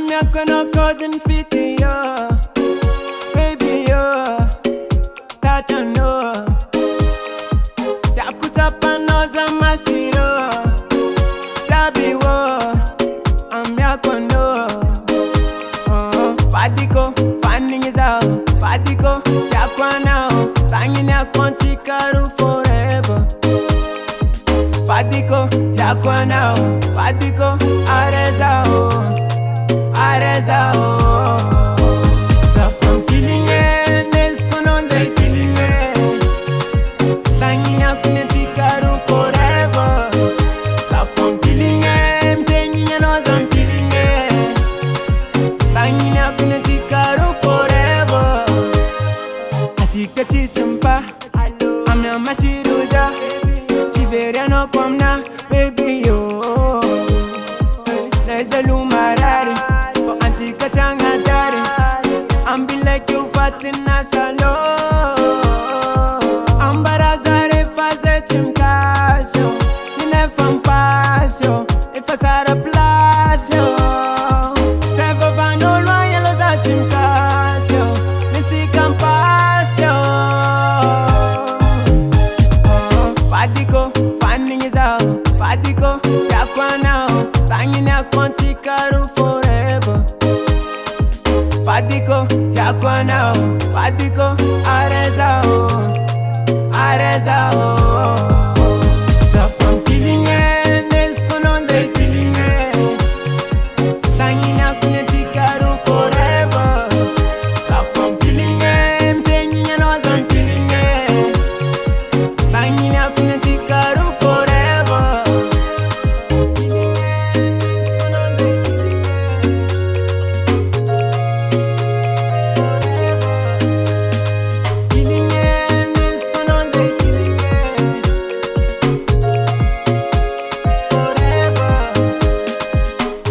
I'm not gonna go and fit you, baby, you. That I know. Takutapa noza masiro, Jabi wo, I'm not gonna. Fadiko, finding is out. Fadiko, Yakwa now, banging a Contikaru forever. Fadiko, Yakwa now, Fadiko, Arezao, Arezao. So from killing it, let's go on the killing it. Banging a Contikaru forever. So from killing it, banging another killing it. Banging a Contikaru forever. Atikati Sampa, I'm not Masiruza. Chiveria no pomna, baby yo. There's a lumarari for Antika Changa daddy. I'm be like you fatina salo. I'm barazare fazetim casio. You never pass yo. If I start a plasio. Seven van no loyal as a tim casio. Let's see compassion. Fadiko, finding is out. Fadiko, Yakwa now, banging a Contikaru forever. Fadiko, Yakwa now, Fadiko, Arezao, Arezao. So from killing it, let's go on the killing it. Banging a Contikaru forever. So from killing it, banging another killing it. Banging a Contikaru forever. Killing it, let's go on the killing it. Forever.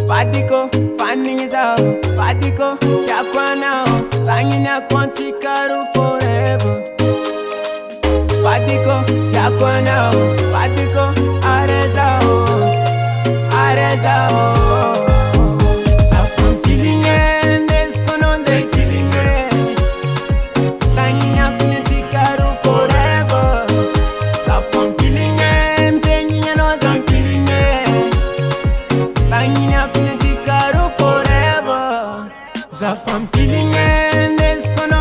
Fadiko, finding is out. Fadiko, Yakwa now, banging a Contikaru forever. Fadiko, Yakwa now, Fadiko, Arezao, Arezao. So from killing it, let's go on the killing it. Banging a Contikaru forever. So from killing it, banging another killing it. Banging a Contikaru forever. So from killing it, let's go on